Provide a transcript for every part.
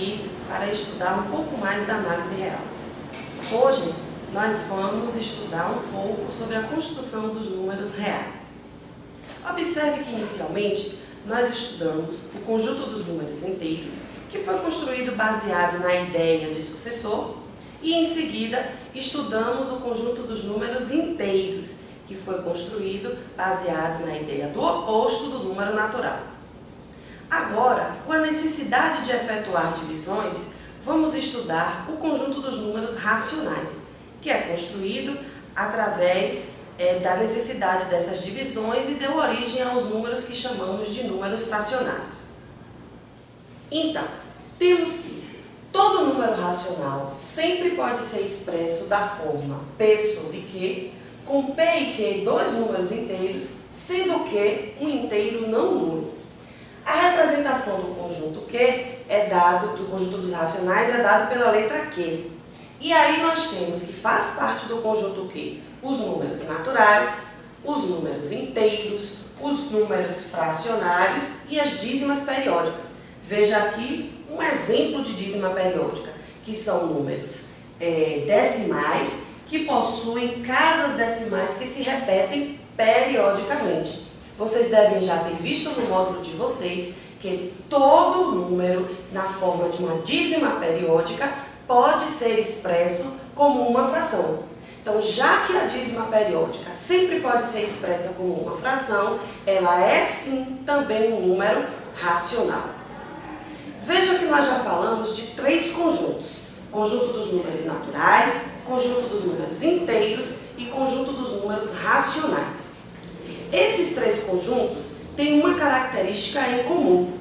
aqui para estudar um pouco mais da análise real. Hoje, nós vamos estudar um pouco sobre a construção dos números reais. Observe que, inicialmente, nós estudamos o conjunto dos números inteiros, que foi construído baseado na ideia de sucessor, e, em seguida, estudamos o conjunto dos números inteiros, que foi construído baseado na ideia do oposto do número natural. Agora, com a necessidade de efetuar divisões, vamos estudar o conjunto dos números racionais, que é construído através da necessidade dessas divisões e deu origem aos números que chamamos de números fracionários. Então, temos que todo número racional sempre pode ser expresso da forma P sobre Q, com P e Q dois números inteiros, sendo Q um inteiro não nulo. A representação do conjunto Q do conjunto dos racionais é dado pela letra Q. E aí nós temos que faz parte do conjunto Q os números naturais, os números inteiros, os números fracionários e as dízimas periódicas. Veja aqui um exemplo de dízima periódica, que são números decimais que possuem casas decimais que se repetem periodicamente. Vocês devem já ter visto no módulo de vocês que todo número na forma de uma dízima periódica pode ser expresso como uma fração. Então, já que a dízima periódica sempre pode ser expressa como uma fração, ela é sim também um número racional. Veja que nós já falamos de três conjuntos: conjunto dos números naturais, conjunto dos números inteiros e conjunto dos números racionais. Esses três conjuntos têm uma característica em comum,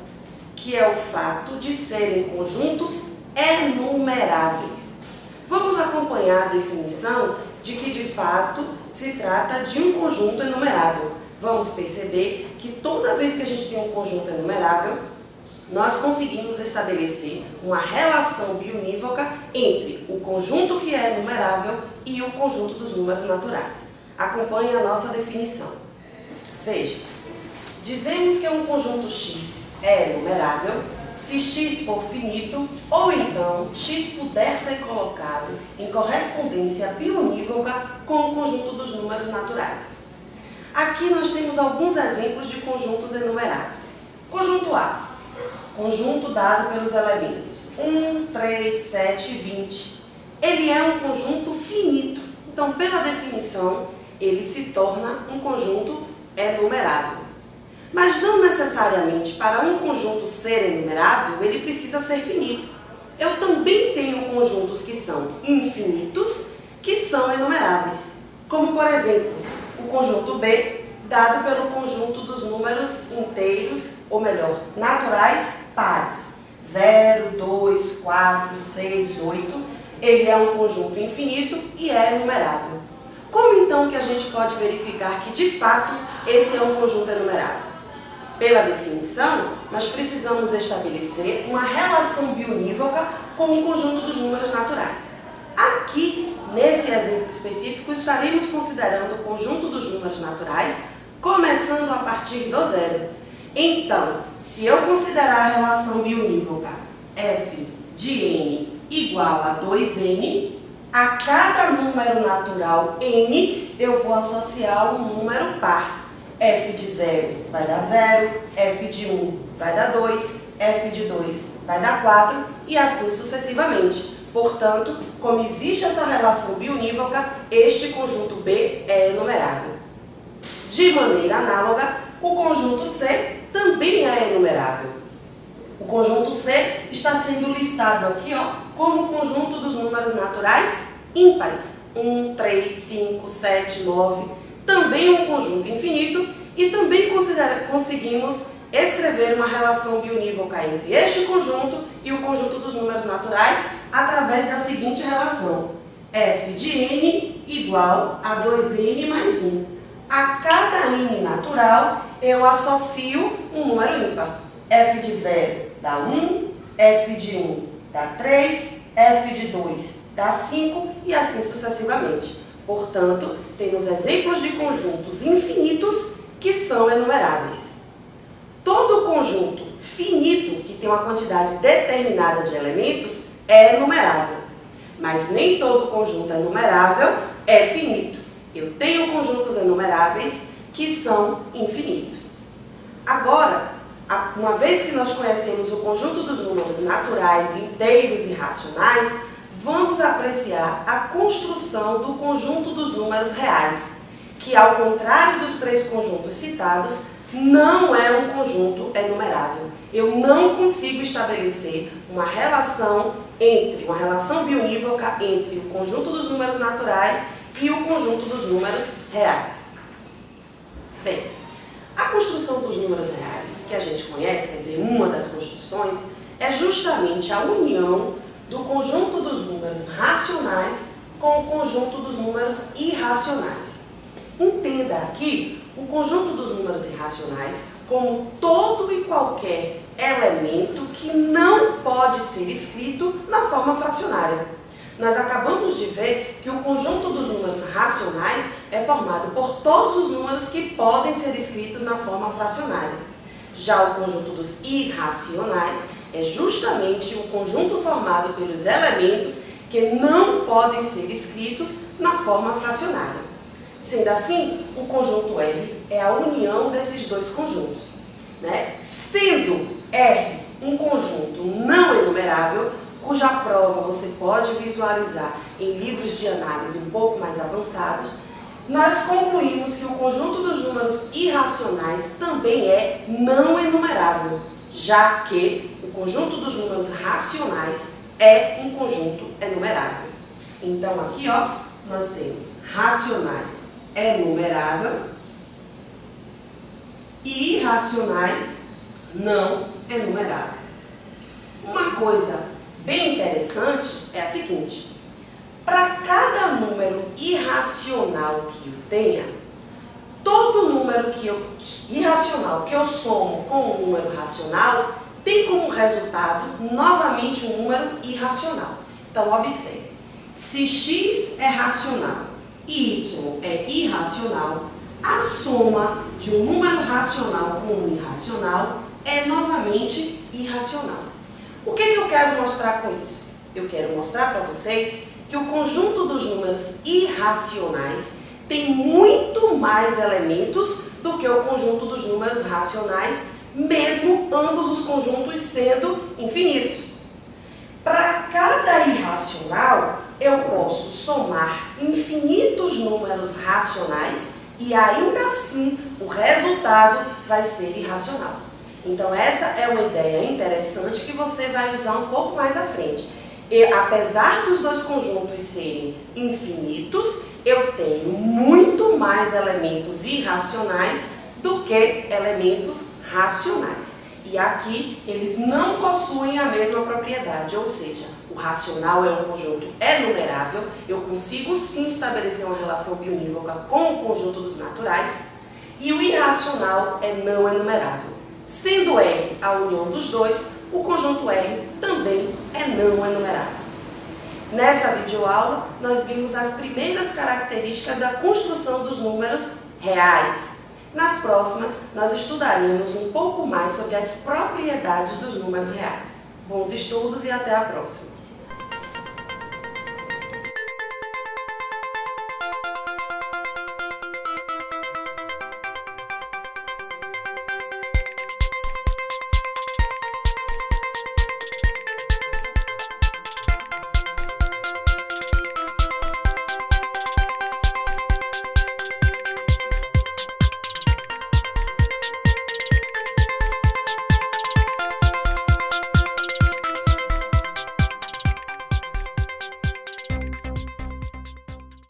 que é o fato de serem conjuntos enumeráveis. Vamos acompanhar a definição de que, de fato, se trata de um conjunto enumerável. Vamos perceber que toda vez que a gente tem um conjunto enumerável, nós conseguimos estabelecer uma relação biunívoca entre o conjunto que é enumerável e o conjunto dos números naturais. Acompanhe a nossa definição. Veja, dizemos que um conjunto X é enumerável se X for finito ou então X puder ser colocado em correspondência biunívoca com o conjunto dos números naturais. Aqui nós temos alguns exemplos de conjuntos enumeráveis. Conjunto A. Conjunto dado pelos elementos 1, 3, 7 e 20. Ele é um conjunto finito. Então, pela definição, ele se torna um conjunto enumerável. Mas não necessariamente para um conjunto ser enumerável, ele precisa ser finito. Eu também tenho conjuntos que são infinitos, que são enumeráveis. Como, por exemplo, o conjunto B, dado pelo conjunto dos números inteiros, ou melhor, naturais pares. 0, 2, 4, 6, 8. Ele é um conjunto infinito e é enumerável. Como então que a gente pode verificar que, de fato, esse é um conjunto enumerável? Pela definição, nós precisamos estabelecer uma relação biunívoca com o conjunto dos números naturais. Aqui, nesse exemplo específico, estaremos considerando o conjunto dos números naturais, começando a partir do zero. Então, se eu considerar a relação biunívoca f de n igual a 2n, a cada número natural n, eu vou associar um número par. F de 0 vai dar 0, f de 1 vai dar 2, f de 2 vai dar 4 e assim sucessivamente. Portanto, como existe essa relação biunívoca, este conjunto B é enumerável. De maneira análoga, o conjunto C também é enumerável. O conjunto C está sendo listado aqui como conjunto dos números naturais ímpares. 1, 3, 5, 7, 9. Também um conjunto infinito e também conseguimos escrever uma relação biunívoca entre este conjunto e o conjunto dos números naturais através da seguinte relação: f de n igual a 2n mais 1. A cada n natural, eu associo um número ímpar. F de 0 dá 1, f de 1 dá 3, f de 2 dá 5 e assim sucessivamente. Portanto, temos exemplos de conjuntos infinitos que são enumeráveis. Todo conjunto finito que tem uma quantidade determinada de elementos, é numerável. Mas nem todo conjunto enumerável é finito. Eu tenho conjuntos enumeráveis que são infinitos. Agora, uma vez que nós conhecemos o conjunto dos números naturais, inteiros e racionais, vamos apreciar a construção do conjunto dos números reais, que, ao contrário dos três conjuntos citados, não é um conjunto enumerável. Eu não consigo estabelecer uma relação bionívoca entre o conjunto dos números naturais e o conjunto dos números reais. Bem, a construção dos números reais, que a gente conhece, quer dizer, uma das construções, é justamente a união do conjunto dos números racionais com o conjunto dos números irracionais. Entenda aqui o conjunto dos números irracionais como todo e qualquer elemento que não pode ser escrito na forma fracionária. Nós acabamos de ver que o conjunto dos números racionais é formado por todos os números que podem ser escritos na forma fracionária. Já o conjunto dos irracionais é justamente o conjunto formado pelos elementos que não podem ser escritos na forma fracionária. Sendo assim, o conjunto R é a união desses dois conjuntos, né? Sendo R um conjunto não enumerável, cuja prova você pode visualizar em livros de análise um pouco mais avançados, nós concluímos que o conjunto dos números irracionais também é não enumerável, já que o conjunto dos números racionais é um conjunto enumerável. Então aqui, ó, nós temos racionais enumerável e irracionais não enumerável. Uma coisa bem interessante é a seguinte: para cada número irracional que eu tenha, todo número irracional que eu somo com um número racional tem como resultado novamente um número irracional. Então observe, se x é racional e y é irracional, a soma de um número racional com um irracional é novamente irracional. O que eu quero mostrar com isso? Eu quero mostrar para vocês que o conjunto dos números irracionais tem muito mais elementos do que o conjunto dos números racionais, mesmo ambos os conjuntos sendo infinitos. Para cada irracional, eu posso somar infinitos números racionais e ainda assim o resultado vai ser irracional. Então essa é uma ideia interessante que você vai usar um pouco mais à frente. Apesar dos dois conjuntos serem infinitos, eu tenho muito mais elementos irracionais do que elementos racionais. E aqui eles não possuem a mesma propriedade, ou seja, o racional é um conjunto enumerável, eu consigo sim estabelecer uma relação bionívoca com o conjunto dos naturais, e o irracional é não enumerável. Sendo R a união dos dois, o conjunto R também é não enumerável. Nessa videoaula, nós vimos as primeiras características da construção dos números reais. Nas próximas, nós estudaremos um pouco mais sobre as propriedades dos números reais. Bons estudos e até a próxima!